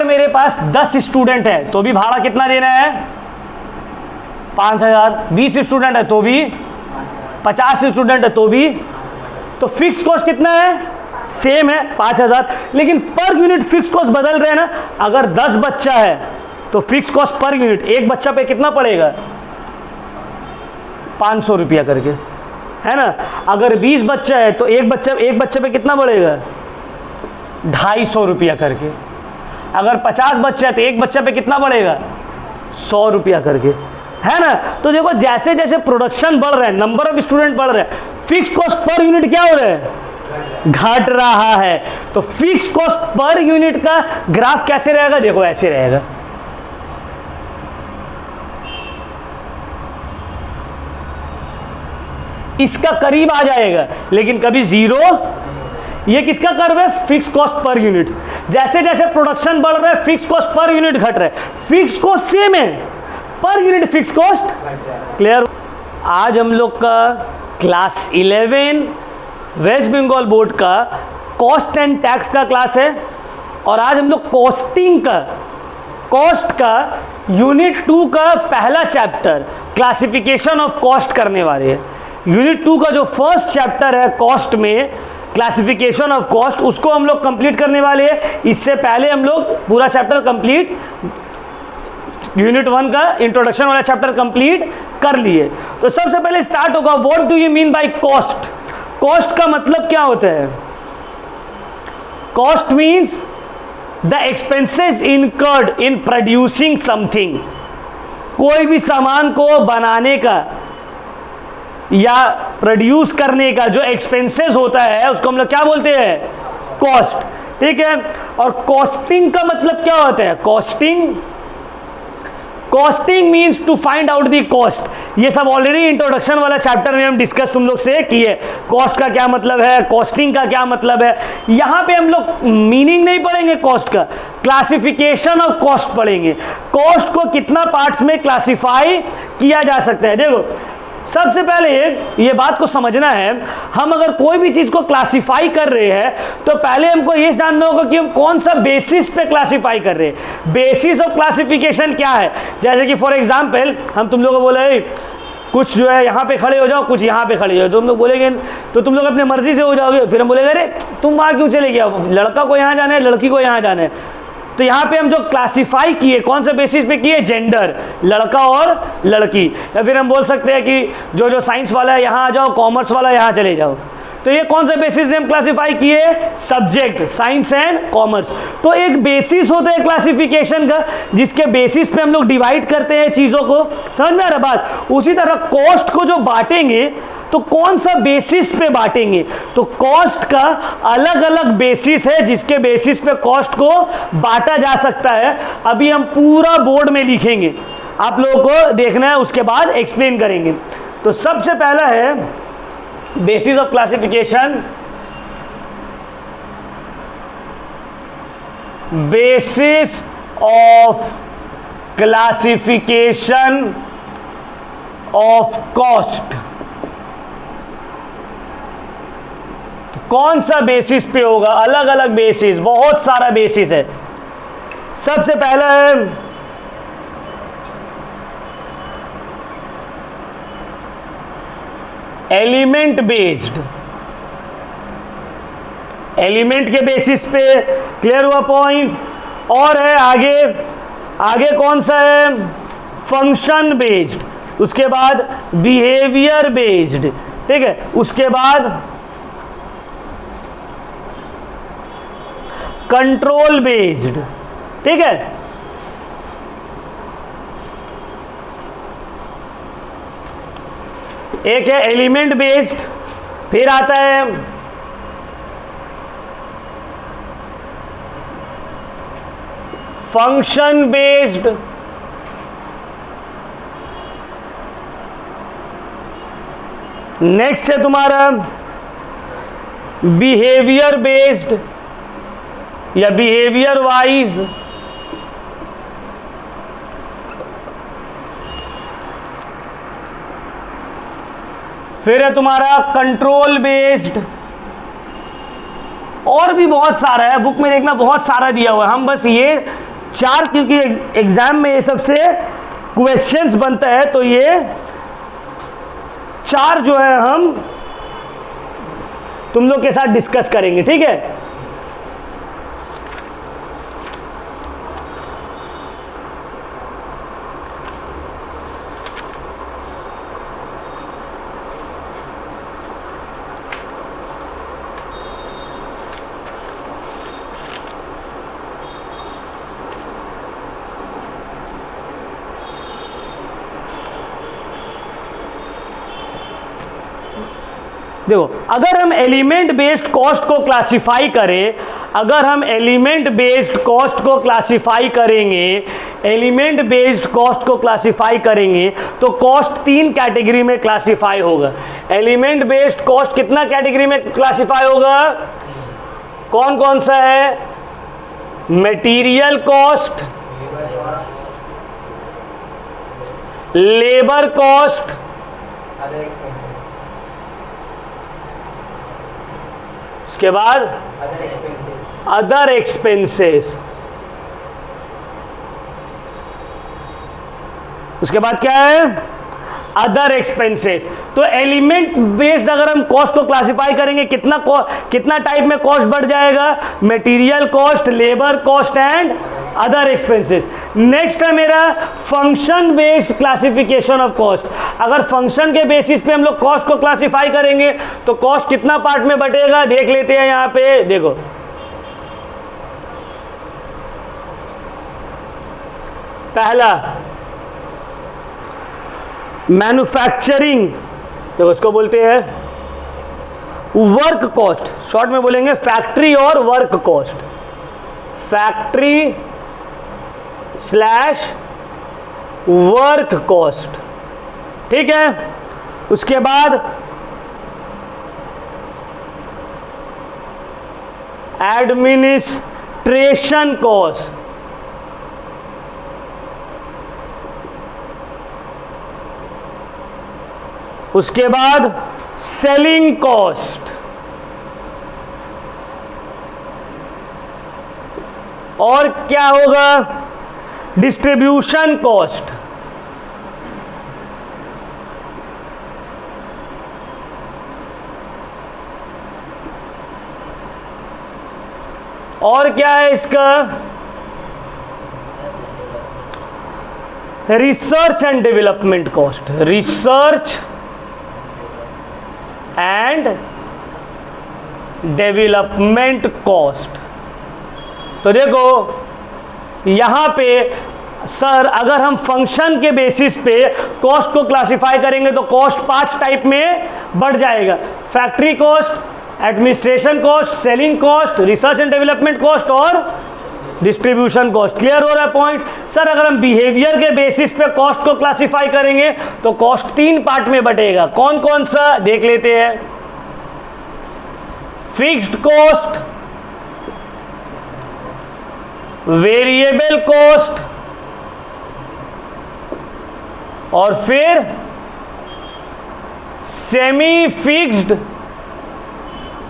मेरे पास 10 स्टूडेंट है तो भी भाड़ा कितना देना है? 5000। 20 स्टूडेंट है तो भी, 50 स्टूडेंट है तो भी, तो फिक्स कॉस्ट कितना है? सेम है 5000, लेकिन पर यूनिट फिक्स कॉस्ट बदल रहे हैं ना। अगर 10 बच्चा है तो फिक्स कॉस्ट पर यूनिट एक बच्चा पे कितना पड़ेगा? 500 रुपया करके, है ना। अगर 20 बच्चा है तो एक बच्चे पे कितना पड़ेगा? 250 रुपया करके। अगर 50 बच्चे हैं तो एक बच्चे पे कितना पड़ेगा? 100 रुपया करके, है ना। तो देखो जैसे जैसे प्रोडक्शन बढ़ रहा है, नंबर ऑफ स्टूडेंट बढ़ रहे हैं, फिक्स कॉस्ट पर यूनिट क्या हो रहा है? घट रहा है। तो फिक्स कॉस्ट पर यूनिट का ग्राफ कैसे रहेगा? देखो ऐसे रहेगा। इसका करीब आ जाएगा लेकिन कभी जीरो। ये किसका कर्व है? Fix cost per unit. जैसे जैसे प्रोडक्शन बढ़ रहा है फिक्स कॉस्ट पर यूनिट घट रहा है। फिक्स कॉस्ट सेम है, per unit fix cost. Clear? आज हम लोग का क्लास 11 वेस्ट बंगाल बोर्ड का कॉस्ट एंड टैक्स का क्लास है और आज हम लोग कॉस्टिंग का, कॉस्ट का यूनिट 2 का पहला चैप्टर क्लासिफिकेशन ऑफ कॉस्ट करने वाले हैं। यूनिट 2 का जो फर्स्ट चैप्टर है कॉस्ट में, क्लासिफिकेशन ऑफ कॉस्ट, उसको हम लोग कंप्लीट करने वाले हैं। इससे पहले हम लोग पूरा चैप्टर कंप्लीट, यूनिट 1 का इंट्रोडक्शन वाला चैप्टर कंप्लीट कर लिए। तो सबसे पहले स्टार्ट होगा, what do you mean by cost? Cost का मतलब क्या होता है? Cost means the expenses incurred in producing something. कोई भी सामान को बनाने का या प्रोड्यूस करने का जो एक्सपेंसेस होता है उसको हम लोग क्या बोलते हैं? कॉस्ट। ठीक है। और कॉस्टिंग का मतलब क्या होता है? Costing means to find out the cost. ये सब ऑलरेडी इंट्रोडक्शन वाला चैप्टर में हम डिस्कस तुम लोग से किए। कॉस्ट का क्या मतलब है, कॉस्टिंग का क्या मतलब है। यहां पे हम लोग मीनिंग नहीं पढ़ेंगे कॉस्ट का, क्लासिफिकेशन ऑफ कॉस्ट पढ़ेंगे। कॉस्ट को कितना पार्ट्स में क्लासिफाई किया जा सकता है। देखो सबसे पहले ये बात को समझना है, हम अगर कोई भी चीज को क्लासिफाई कर रहे हैं तो पहले हमको ये जानना होगा कि हम कौन सा बेसिस पे क्लासिफाई कर रहे हैं। बेसिस ऑफ क्लासिफिकेशन क्या है? जैसे कि फॉर एग्जांपल हम तुम लोगों को बोले कुछ जो है यहाँ पे खड़े हो जाओ, कुछ यहाँ पे खड़े हो जाओ, तो हम लोग बोलेंगे तो तुम लोग अपने मर्जी से हो जाओगे। फिर हम बोलेंगे अरे तुम वहाँ क्यों चले गए, लड़का को यहाँ जाना है, लड़की को यहाँ जाना है। तो यहाँ पे हम जो क्लासिफाई किए कौन से बेसिस पे किए? जेंडर, लड़का और लड़की। या फिर हम बोल सकते हैं कि जो जो साइंस वाला है यहाँ आ जाओ, कॉमर्स वाला यहाँ चले जाओ। तो ये कौन से बेसिस पे हम क्लासिफाई किए? Subject, science and commerce. तो एक बेसिस होता है क्लासिफिकेशन का जिसके बेसिस पे हम लोग डिवाइड करते हैं चीजों को। समझ में आ रहा बात? उसी तरह कॉस्ट को जो बांटेंगे तो कौन सा बेसिस पे बांटेंगे? तो कॉस्ट का अलग अलग बेसिस है जिसके बेसिस पे कॉस्ट को बांटा जा सकता है। अभी हम पूरा बोर्ड में लिखेंगे, आप लोगों को देखना है, उसके बाद एक्सप्लेन करेंगे। तो सबसे पहला है basis of classification, basis of classification of cost. कौन सा बेसिस पे होगा? अलग अलग बेसिस, बहुत सारा बेसिस है। सबसे पहला है एलिमेंट बेस्ड। एलिमेंट के बेसिस पे, क्लियर हुआ पॉइंट? और है आगे कौन सा है? Function based. उसके बाद बिहेवियर बेस्ड। ठीक है। उसके बाद कंट्रोल बेस्ड। ठीक है। एक है एलिमेंट बेस्ड, फिर आता है फंक्शन बेस्ड, नेक्स्ट है तुम्हारा बिहेवियर बेस्ड या बिहेवियर वाइज, फिर है तुम्हारा कंट्रोल बेस्ड, और भी बहुत सारा है, बुक में देखना बहुत सारा दिया हुआ है। हम बस ये 4, क्योंकि एग्जाम में ये सबसे क्वेश्चंस बनता है, तो ये 4 जो है हम तुम लोग के साथ डिस्कस करेंगे, ठीक है। देखो, अगर हम एलिमेंट बेस्ड कॉस्ट को क्लासिफाई करें, अगर हम एलिमेंट बेस्ड कॉस्ट को क्लासिफाई करेंगे, एलिमेंट बेस्ड कॉस्ट को क्लासिफाई करेंगे तो कॉस्ट 3 कैटेगरी में क्लासिफाई होगा। एलिमेंट बेस्ड कॉस्ट कितना कैटेगरी में क्लासिफाई होगा? कौन कौन सा है? मटेरियल कॉस्ट, लेबर कॉस्ट, उसके बाद अदर एक्सपेंसेस, उसके बाद क्या है? Other expenses. तो एलिमेंट बेस्ड अगर हम कॉस्ट को क्लासिफाई करेंगे, कितना टाइप में कॉस्ट बढ़ जाएगा? Material cost, labour cost and other expenses. Next है मेरा function based classification of cost. अगर फंक्शन के बेसिस पे हम लोग कॉस्ट को क्लासिफाई करेंगे तो कॉस्ट कितना पार्ट में बटेगा? देख लेते हैं। यहां पे देखो, पहला मैन्युफैक्चरिंग, तो उसको बोलते हैं वर्क कॉस्ट, शॉर्ट में बोलेंगे फैक्ट्री और work cost, factory slash work cost, ठीक है। उसके बाद एडमिनिस्ट्रेशन कॉस्ट, उसके बाद सेलिंग कॉस्ट, और क्या होगा? डिस्ट्रीब्यूशन कॉस्ट, और क्या है इसका? Research and development cost, research and development cost. तो देखो यहां पे सर, अगर हम फंक्शन के बेसिस पे कॉस्ट को क्लासिफाई करेंगे तो कॉस्ट 5 टाइप में बढ़ जाएगा। Factory cost, administration cost, selling cost, research and development cost और डिस्ट्रीब्यूशन कॉस्ट। क्लियर हो रहा है पॉइंट? सर अगर हम बिहेवियर के बेसिस पे कॉस्ट को क्लासिफाई करेंगे तो कॉस्ट 3 पार्ट में बटेगा। कौन कौन सा देख लेते हैं। फिक्स्ड कॉस्ट, वेरिएबल कॉस्ट और फिर सेमी फिक्स्ड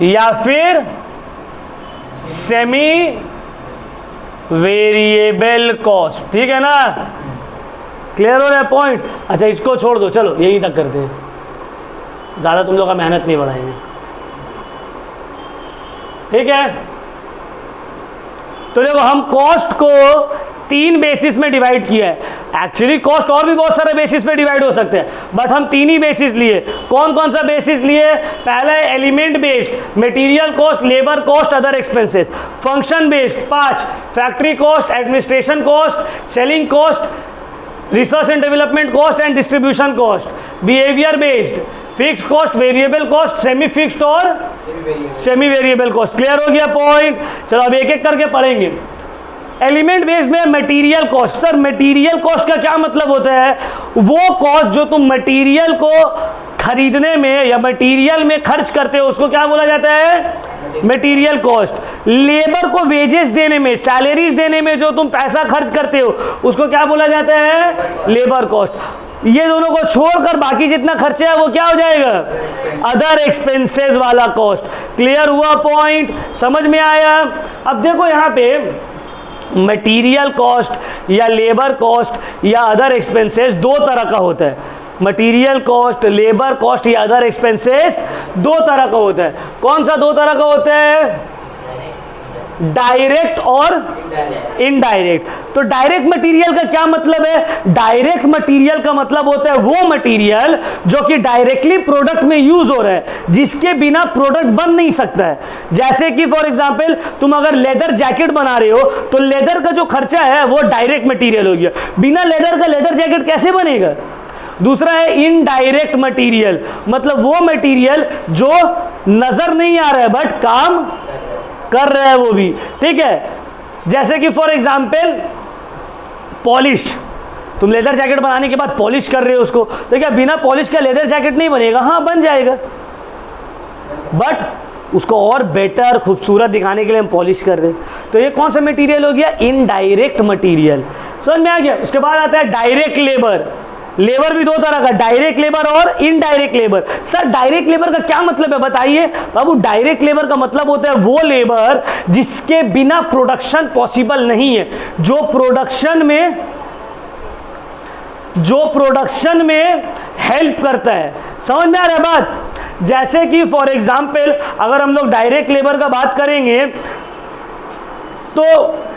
या फिर सेमी वेरिएबल कॉस्ट, ठीक है ना। क्लियर हो रहा है पॉइंट? अच्छा इसको छोड़ दो, चलो यही तक करते हैं, ज़्यादा तुम लोग का मेहनत नहीं बढ़ाएंगे, ठीक है। तो देखो हम कॉस्ट को 3 बेसिस में डिवाइड किया है। एक्चुअली कॉस्ट और भी बहुत सारे बेसिस पे डिवाइड हो सकते हैं, बट हम 3 ही बेसिस लिए। कौन कौन सा बेसिस लिए? पहला है element based, material cost, labour cost, other expenses. Function based 5, factory cost, administration cost, selling cost, research and development cost and distribution cost. Behaviour based, fix cost, variable cost, semi fixed और semi variable cost. Clear हो गया point? चलो अब एक एक करके पढ़ेंगे। Element based में material cost. Sir material cost का क्या मतलब होता है? वो कॉस्ट जो तुम मटेरियल को खरीदने में या मटेरियल में खर्च करते हो उसको क्या बोला जाता है? Material cost. लेबर को वेजेस देने में, सैलरीज देने में जो तुम पैसा खर्च करते हो उसको क्या बोला जाता है? Labour cost. ये दोनों को छोड़कर बाकी जितना खर्चा है वो क्या हो जाएगा? अदर एक्सपेंसेस वाला कॉस्ट। क्लियर हुआ पॉइंट? समझ में आया? अब देखो यहाँ पे मटेरियल कॉस्ट या लेबर कॉस्ट या अदर एक्सपेंसेस दो तरह का होता है। मटेरियल कॉस्ट, लेबर कॉस्ट या अदर एक्सपेंसेस दो तरह का होता है। कौन सा दो तरह का होता है? डायरेक्ट और इनडायरेक्ट। तो डायरेक्ट मटेरियल का क्या मतलब है? डायरेक्ट मटेरियल का मतलब होता है वो मटेरियल जो कि डायरेक्टली प्रोडक्ट में यूज हो रहा है, जिसके बिना प्रोडक्ट बन नहीं सकता है। जैसे कि फॉर एग्जांपल तुम अगर लेदर जैकेट बना रहे हो तो लेदर का जो खर्चा है वो डायरेक्ट मटेरियल हो गया, बिना लेदर का लेदर जैकेट कैसे बनेगा? दूसरा है इनडायरेक्ट मटेरियल, मतलब वो मटेरियल जो नजर नहीं आ रहा है बट काम कर रहा है वो भी, ठीक है। जैसे कि फॉर एग्जांपल पॉलिश, तुम लेदर जैकेट बनाने के बाद पॉलिश कर रहे हो उसको, तो क्या बिना पॉलिश का लेदर जैकेट नहीं बनेगा? हाँ बन जाएगा, बट उसको और बेटर खूबसूरत दिखाने के लिए हम पॉलिश कर रहे हैं। तो ये कौन सा मटेरियल हो गया? Indirect material. समझ में आ गया? उसके बाद आता है डायरेक्ट लेबर। लेबर भी दो तरह का, डायरेक्ट लेबर और indirect labour. Sir direct labour का क्या मतलब है बताइए? बाबू डायरेक्ट लेबर का मतलब होता है वो लेबर जिसके बिना प्रोडक्शन पॉसिबल नहीं है, जो प्रोडक्शन में हेल्प करता है। समझ में आ रहा है बात? जैसे कि फॉर एग्जांपल अगर हम लोग डायरेक्ट लेबर का बात करेंगे तो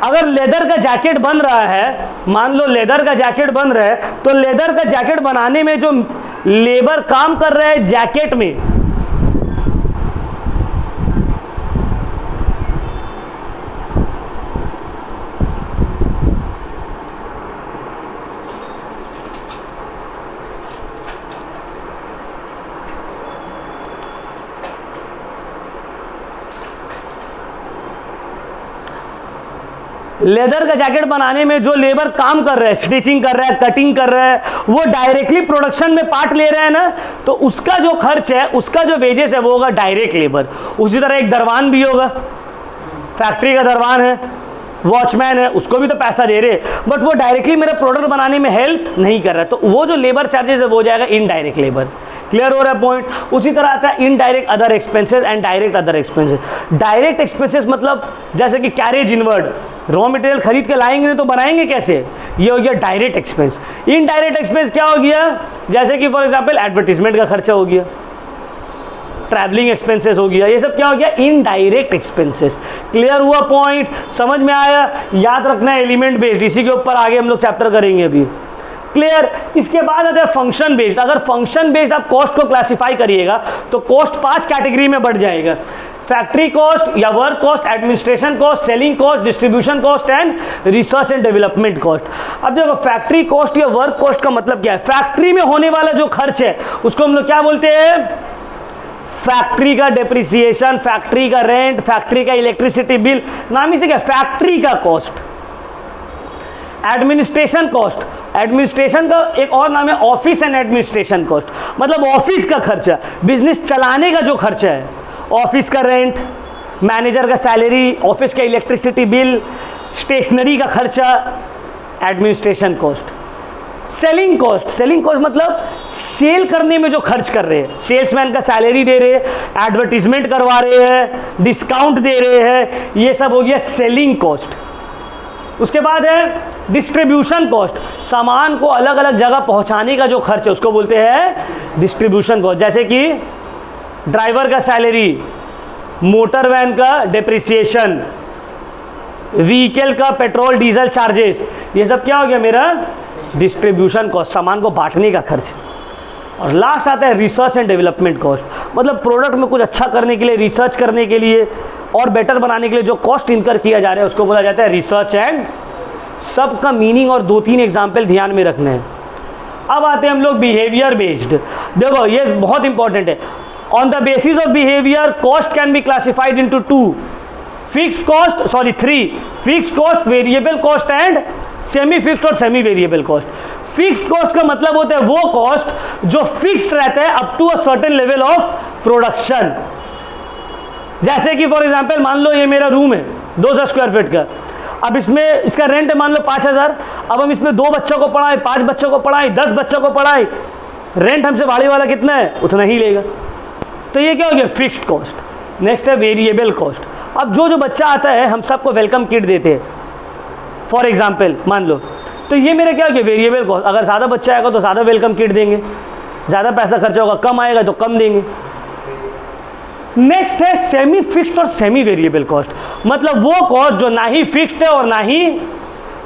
अगर लेदर का जैकेट बन रहा है, मान लो लेदर का जैकेट बन रहा है, तो लेदर का जैकेट बनाने में जो लेबर काम कर रहा है जैकेट में, लेदर का जैकेट बनाने में जो लेबर काम कर रहा है, स्टिचिंग कर रहा है, कटिंग कर रहा है, वो डायरेक्टली प्रोडक्शन में पार्ट ले रहा है ना, तो उसका जो खर्च है, उसका जो वेजेस है वो होगा डायरेक्ट लेबर। उसी तरह एक दरवान भी होगा, फैक्ट्री का दरवान है, वॉचमैन है, उसको भी तो पैसा दे रहे, बट वो डायरेक्टली मेरा प्रोडक्ट बनाने में हेल्प नहीं कर रहा, तो वो जो लेबर चार्जेस है वो हो जाएगा इनडायरेक्ट लेबर। क्लियर हो रहा है पॉइंट? उसी तरह आता है indirect other expenses and direct other expenses. Direct expenses मतलब जैसे कि कैरेज इनवर्ड, रॉ मटेरियल खरीद के लाएंगे नहीं तो बनाएंगे कैसे, ये हो गया डायरेक्ट एक्सपेंस। इनडायरेक्ट एक्सपेंस क्या हो गया? जैसे कि फॉर एग्जांपल एडवर्टीजमेंट का खर्चा हो गया, ट्रैवलिंग एक्सपेंसेस हो गया, ये सब क्या हो गया? Indirect expenses. क्लियर हुआ पॉइंट? समझ में आया? याद रखना है एलिमेंट बेस्ड, इसी के ऊपर आगे हम लोग चैप्टर करेंगे अभी। क्लियर? इसके बाद आता है फंक्शन बेस्ड। अगर फंक्शन बेस्ड आप कॉस्ट को क्लासिफाई करिएगा तो कॉस्ट 5 कैटेगरी में बढ़ जाएगा: फैक्ट्री कॉस्ट या work cost, administration cost, selling cost, distribution cost and research and development cost. अब देखो फैक्ट्री कॉस्ट या वर्क कॉस्ट का मतलब क्या है? फैक्ट्री में होने वाला जो खर्च है उसको हम लोग क्या बोलते हैं? फैक्ट्री का डेप्रिसिएशन, फैक्ट्री का रेंट, फैक्ट्री का इलेक्ट्रिसिटी बिल, नाम ही से क्या, फैक्ट्री का कॉस्ट। एडमिनिस्ट्रेशन कॉस्ट, एडमिनिस्ट्रेशन का एक और नाम है ऑफिस एंड एडमिनिस्ट्रेशन कॉस्ट, मतलब ऑफिस का खर्चा, बिजनेस चलाने का जो खर्चा है, ऑफिस का रेंट, मैनेजर का सैलरी, ऑफिस का इलेक्ट्रिसिटी बिल, स्टेशनरी का खर्चा, administration cost. Selling cost, selling cost मतलब सेल करने में जो खर्च कर रहे हैं, सेल्समैन का सैलरी दे रहे हैं, एडवर्टीजमेंट करवा रहे हैं, डिस्काउंट दे रहे हैं, ये सब हो गया सेलिंग कॉस्ट। उसके बाद है डिस्ट्रीब्यूशन कॉस्ट, सामान को अलग अलग जगह पहुंचाने का जो खर्च है उसको बोलते हैं डिस्ट्रीब्यूशन कॉस्ट। जैसे कि ड्राइवर का सैलरी, मोटर वैन का डेप्रिसिएशन, व्हीकल का पेट्रोल डीजल चार्जेस, ये सब क्या हो गया मेरा डिस्ट्रीब्यूशन कॉस्ट, सामान को बांटने का खर्च। और लास्ट आता है रिसर्च एंड डेवलपमेंट कॉस्ट, मतलब प्रोडक्ट में कुछ अच्छा करने के लिए, रिसर्च करने के लिए और बेटर बनाने के लिए जो कॉस्ट इनकर किया जा रहा है उसको बोला जाता है रिसर्च एंड। सब का मीनिंग और 2-3 एग्जाम्पल ध्यान में रखने हैं। अब आते हैं हम लोग बिहेवियर बेस्ड। देखो ये बहुत इंपॉर्टेंट है। On the basis of behaviour cost can be classified into 2 fixed cost, sorry 3 fixed cost, variable cost and semi fixed और semi variable cost. Fixed cost का मतलब होता है वो कॉस्ट जो फिक्स्ड रहता है up to a certain level of production. जैसे कि फॉर एग्जांपल मान लो ये मेरा रूम है 200 स्क्वायर फीट का, अब इसमें इसका रेंट है मान लो 5000, अब हम इसमें 2 बच्चों को पढ़ाएं, 5 बच्चों को पढ़ाएं, 10 बच्चों को पढ़ाएं, रेंट हमसे भाड़ी वाला कितना है उतना ही लेगा, तो ये क्या हो गया फिक्स्ड कॉस्ट। नेक्स्ट है वेरिएबल कॉस्ट। अब जो बच्चा आता है हम सबको वेलकम किट देते हैं, फॉर एग्जाम्पल मान लो, तो ये मेरा क्या हो गया वेरिएबल कॉस्ट। अगर ज़्यादा बच्चा आएगा तो ज़्यादा वेलकम किट देंगे, ज़्यादा पैसा खर्चा होगा, कम आएगा तो कम देंगे। नेक्स्ट है सेमी फिक्स्ड और सेमी वेरिएबल कॉस्ट, मतलब वो कॉस्ट जो ना ही फिक्स्ड है और ना ही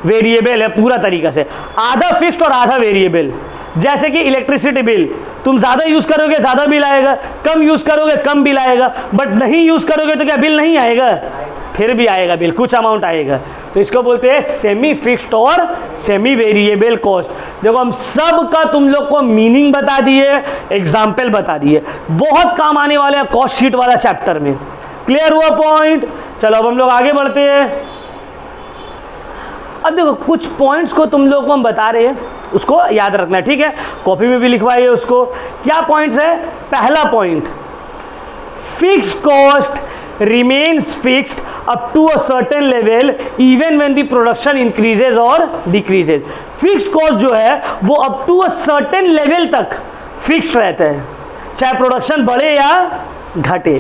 वेरिएबल है पूरा तरीका से, आधा फिक्स्ड और आधा वेरिएबल। जैसे कि इलेक्ट्रिसिटी बिल, तुम ज़्यादा यूज़ करोगे ज़्यादा बिल आएगा, कम यूज़ करोगे कम बिल आएगा, बट नहीं यूज़ करोगे तो क्या बिल नहीं आएगा, फिर भी आएगा बिल, कुछ अमाउंट आएगा। तो इसको बोलते हैं सेमी फिक्स्ड और सेमी वेरिएबल कॉस्ट। देखो हम सब का तुम लोग को मीनिंग बता दिए, एग्जाम्पल बता दिए, बहुत काम आने वाले हैं कॉस्ट शीट वाला चैप्टर में। क्लियर हुआ पॉइंट? चलो अब हम लोग आगे बढ़ते हैं। अब देखो कुछ पॉइंट्स को तुम लोग को हम बता रहे हैं, उसको याद रखना है, ठीक है, कॉपी में भी लिखवाइए उसको। क्या पॉइंट्स है? पहला point, fixed cost remains fixed up to a certain level even when the production increases or decreases। Fixed cost जो है वो up to a certain level तक फिक्स्ड रहता है, चाहे प्रोडक्शन बढ़े या घटे।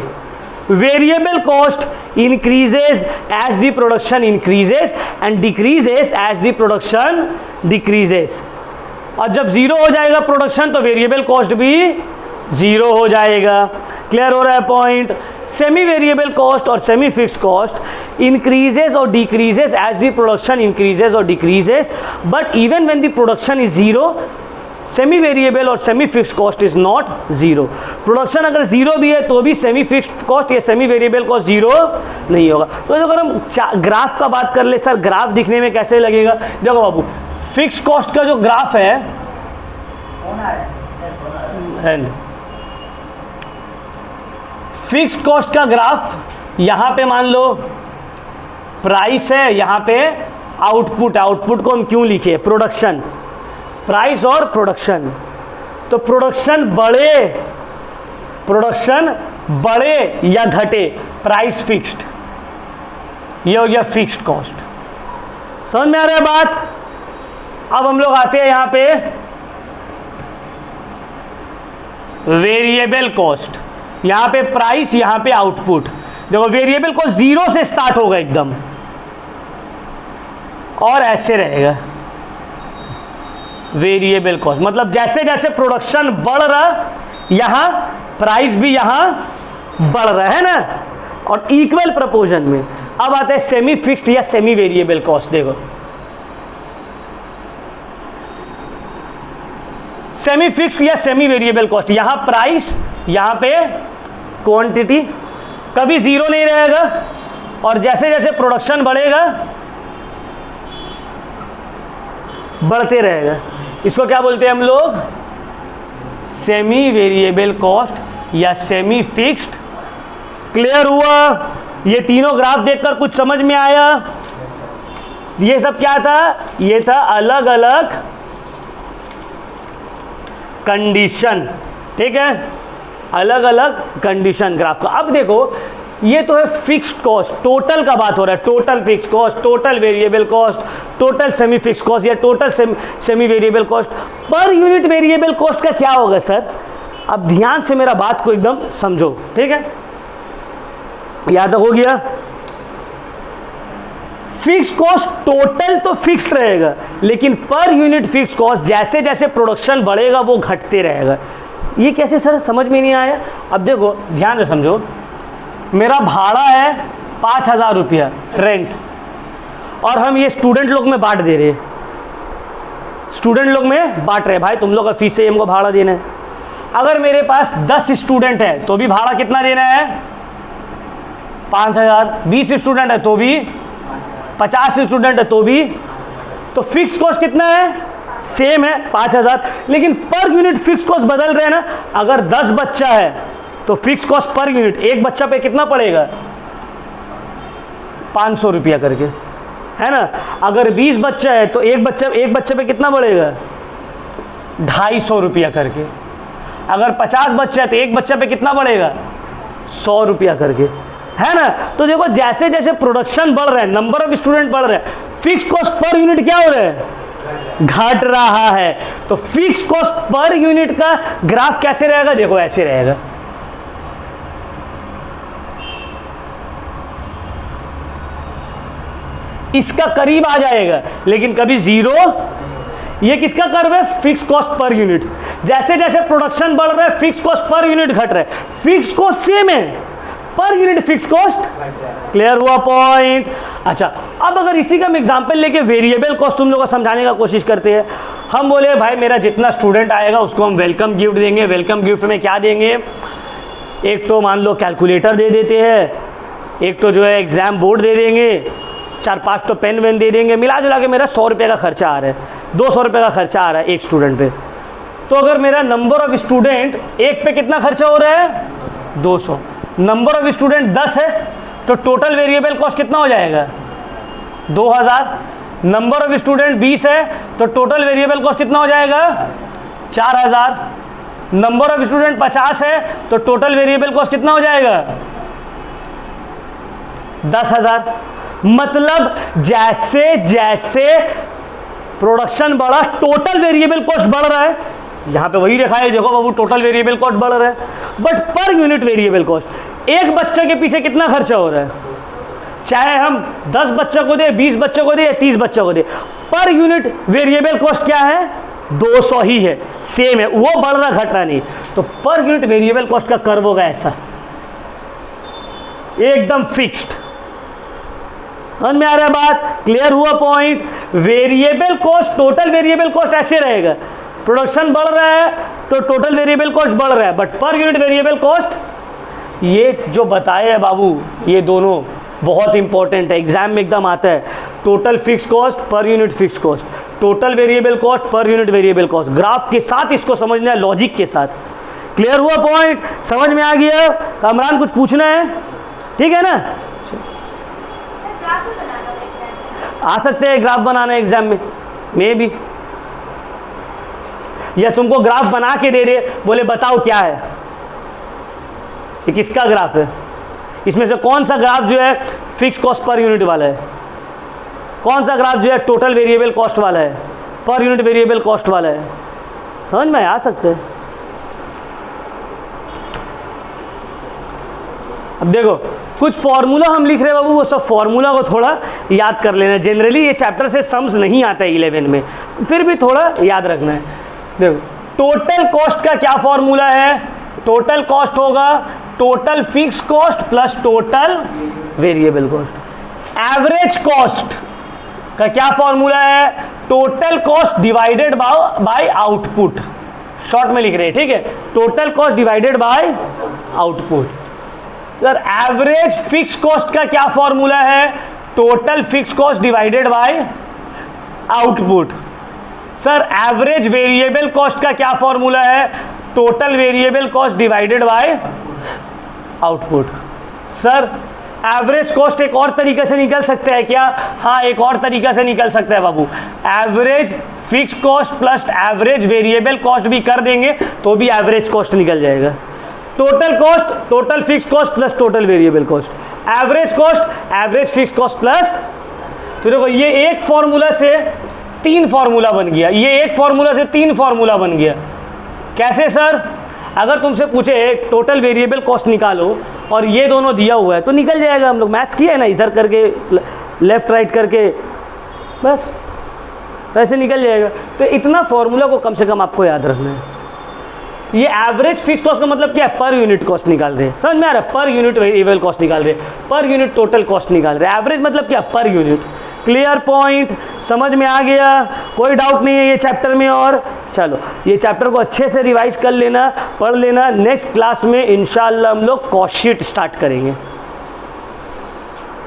Variable cost increases as the production increases and decreases as the production decreases. और जब जीरो हो जाएगा प्रोडक्शन तो वेरिएबल कॉस्ट भी जीरो हो जाएगा। क्लियर हो रहा है पॉइंट? सेमी वेरिएबल कॉस्ट और सेमी फिक्स्ड कॉस्ट इंक्रीजेज और decreases as the production increases और decreases, but even when the production is zero semi variable और semi fixed cost is not zero. Production अगर zero भी है तो भी semi fixed cost या सेमी वेरिएबल कॉस्ट जीरो नहीं होगा। तो अगर हम ग्राफ का बात कर ले, सर ग्राफ दिखने में कैसे लगेगा? देखो बाबू, फिक्स्ड कॉस्ट का जो ग्राफ है फिक्स्ड कॉस्ट का ग्राफ, यहां पे मान लो प्राइस है, यहां पे आउटपुट है। आउटपुट को हम क्यों लिखे? प्रोडक्शन, प्राइस और प्रोडक्शन। तो प्रोडक्शन बढ़े या घटे, प्राइस फिक्स्ड, ये हो गया फिक्स्ड कॉस्ट। समझ में आ रहा है बात? अब हम लोग आते हैं यहां पे वेरिएबल कॉस्ट, यहां पे प्राइस, यहां पे आउटपुट। देखो वेरिएबल कॉस्ट जीरो से स्टार्ट होगा एकदम और ऐसे रहेगा वेरिएबल कॉस्ट, मतलब जैसे जैसे प्रोडक्शन बढ़ रहा यहां प्राइस भी यहां बढ़ रहा है ना, और इक्वल प्रोपोर्शन में। अब आता है सेमी फिक्स्ड या सेमी वेरिएबल कॉस्ट। देखो सेमी फिक्स्ड या सेमी वेरिएबल कॉस्ट, यहां प्राइस, यहां पे क्वांटिटी, कभी जीरो नहीं रहेगा, और जैसे जैसे प्रोडक्शन बढ़ेगा बढ़ते रहेगा। इसको क्या बोलते हैं हम लोग? सेमी वेरिएबल कॉस्ट या सेमी फिक्स्ड। क्लियर हुआ? ये तीनों ग्राफ देखकर कुछ समझ में आया? ये सब क्या था? ये था अलग अलग कंडीशन, ठीक है, अलग अलग कंडीशन ग्राफ का। अब देखो ये तो है फिक्स्ड कॉस्ट, टोटल का बात हो रहा है, total fixed cost, total variable cost, total semi fixed cost या total semi variable cost. Per unit variable cost का क्या होगा सर? अब ध्यान से मेरा बात को एकदम समझो, ठीक है, यहां तक हो गया। फिक्स्ड कॉस्ट टोटल तो फिक्स्ड रहेगा, लेकिन पर यूनिट फिक्स्ड कॉस्ट जैसे जैसे प्रोडक्शन बढ़ेगा वो घटते रहेगा। ये कैसे सर? समझ में नहीं आया। अब देखो ध्यान से समझो, मेरा भाड़ा है 5,000 रुपया रेंट, और हम ये स्टूडेंट लोग में बांट दे रहे हैं, स्टूडेंट लोग में बांट रहे, भाई तुम लोग का फीस से हमको भाड़ा देना है। अगर मेरे पास 10 स्टूडेंट है तो भी भाड़ा कितना देना है? 5,000। 20 स्टूडेंट है तो भी, 50 स्टूडेंट है तो भी, तो फिक्स कॉस्ट कितना है? सेम है 5,000, लेकिन पर यूनिट फिक्स कॉस्ट बदल रहे हैं ना। अगर 10 बच्चा है तो फिक्स कॉस्ट पर यूनिट एक बच्चा पे कितना पड़ेगा? 500 रुपया करके, है ना। अगर 20 बच्चा है तो एक बच्चे पे कितना पड़ेगा? 250 रुपया करके। अगर 50 बच्चा है तो एक बच्चा पे कितना पड़ेगा? 100 रुपया करके, है ना। तो देखो जैसे जैसे प्रोडक्शन बढ़ रहा है, नंबर ऑफ स्टूडेंट बढ़ रहे हैं, फिक्स कॉस्ट पर यूनिट क्या हो रहा है? घट रहा है। तो फिक्स कॉस्ट पर यूनिट का ग्राफ कैसे रहेगा? देखो ऐसे रहेगा। इसका करीब आ जाएगा लेकिन कभी जीरो। ये किसका कर्व है? Fix cost per unit. जैसे जैसे प्रोडक्शन बढ़ रहा है फिक्स कॉस्ट पर यूनिट घट रहा है, फिक्स कॉस्ट सेम है, per unit fix cost. Clear हुआ पॉइंट? अच्छा, अब अगर इसी का हम एग्जांपल लेके वेरिएबल कॉस्ट तुम लोग को समझाने का कोशिश करते हैं। हम बोले भाई मेरा जितना स्टूडेंट आएगा उसको हम वेलकम गिफ्ट देंगे। वेलकम गिफ्ट में क्या देंगे? एक तो मान लो कैलकुलेटर दे देते हैं, एक तो जो है एग्जाम बोर्ड दे देंगे, 4-5 तो पेन वेन दे देंगे। मिला जुला के मेरा 100 रुपये का खर्चा आ रहा है, 200 रुपये का खर्चा आ रहा है एक स्टूडेंट पे। तो अगर मेरा नंबर ऑफ स्टूडेंट एक पे कितना खर्चा हो रहा है? 200। नंबर ऑफ स्टूडेंट 10 है तो टोटल वेरिएबल कॉस्ट कितना हो जाएगा? 2000। नंबर ऑफ स्टूडेंट 20 है तो टोटल वेरिएबल कॉस्ट कितना हो जाएगा? 4000। नंबर ऑफ स्टूडेंट 50 है तो टोटल वेरिएबल कॉस्ट कितना हो जाएगा? 10,000। मतलब जैसे जैसे प्रोडक्शन बढ़ा टोटल वेरिएबल कॉस्ट बढ़ रहा है। यहां पे वही लिखा है, देखो बाबू टोटल वेरिएबल कॉस्ट बढ़ रहा है, बट पर यूनिट वेरिएबल कॉस्ट एक बच्चे के पीछे कितना खर्चा हो रहा है? चाहे हम 10 बच्चों को दे, 20 बच्चों को दे या 30 बच्चों को दे, पर यूनिट वेरिएबल कॉस्ट क्या है? 200 ही है, सेम है, वो बढ़ रहा घट रहा नहीं। तो पर यूनिट वेरिएबल कॉस्ट का कर्व होगा ऐसा, एकदम फिक्स्ड। समझ में आ रहा है बात? क्लियर हुआ point? Variable cost, total variable cost ऐसे रहेगा, प्रोडक्शन बढ़ रहा है तो टोटल वेरिएबल कॉस्ट बढ़ रहा है, बट पर यूनिट वेरिएबल कॉस्ट, ये जो बताए हैं बाबू ये दोनों बहुत इंपॉर्टेंट है, एग्जाम में एकदम आता है। Total fix cost per unit fix cost, total variable cost per unit variable cost, graph के साथ इसको समझना है, लॉजिक के साथ। क्लियर हुआ पॉइंट? समझ में आ गया? कामरान कुछ पूछना है? ठीक है ना? आ सकते हैं ग्राफ बनाना एग्जाम में भी, या तुमको ग्राफ बना के दे दे, बोले बताओ क्या है, ये किसका ग्राफ है, इसमें से कौन सा ग्राफ जो है फिक्स कॉस्ट पर यूनिट वाला है, कौन सा ग्राफ जो है टोटल वेरिएबल कॉस्ट वाला है, पर यूनिट वेरिएबल कॉस्ट वाला है। समझ में आ सकते हैं? अब देखो कुछ फॉर्मूला हम लिख रहे हैं बाबू, वो सब फॉर्मूला को थोड़ा याद कर लेना। जनरली ये चैप्टर से सम्स नहीं आता है 11 में, फिर भी थोड़ा याद रखना है। देखो टोटल कॉस्ट का क्या फॉर्मूला है? टोटल कॉस्ट होगा total fix cost plus total variable cost. Average cost का क्या फॉर्मूला है? Total cost divided by output. Short में लिख रहे हैं, ठीक है? Total cost divided by output. Sir average fix cost का क्या फॉर्मूला है? Total fix cost divided by output. Sir average variable cost का क्या फॉर्मूला है? Total variable cost divided by output. Sir average cost एक और तरीके से निकल सकता है क्या? हाँ, एक और तरीका से निकल सकता है बाबू। Average fix cost plus average variable cost भी कर देंगे तो भी एवरेज कॉस्ट निकल जाएगा। Total cost total fix cost plus total variable cost, average cost average fix cost plus. तो देखो ये एक फॉर्मूला से 3 फॉर्मूला बन गया, ये एक फॉर्मूला से 3 फॉर्मूला बन गया। कैसे सर? अगर तुमसे पूछे टोटल वेरिएबल कॉस्ट निकालो और ये दोनों दिया हुआ है तो निकल जाएगा। हम लोग मैथ्स किए है ना, इधर करके लेफ्ट राइट करके बस वैसे निकल जाएगा। तो इतना फॉर्मूला को कम से कम आपको याद रखना है। ये एवरेज फिक्स कॉस्ट का मतलब क्या है? पर यूनिट कॉस्ट निकाल रहे हैं। समझ में आ रहा है? पर यूनिट वेरिएबल कॉस्ट निकाल रहे हैं, पर यूनिट टोटल कॉस्ट निकाल रहे हैं। एवरेज मतलब क्या? Per unit. Clear point? समझ में आ गया? कोई डाउट नहीं है ये चैप्टर में? और चलो ये चैप्टर को अच्छे से रिवाइज कर लेना, पढ़ लेना। नेक्स्ट क्लास में इंशाल्लाह हम लोग कॉस्ट शीट स्टार्ट करेंगे।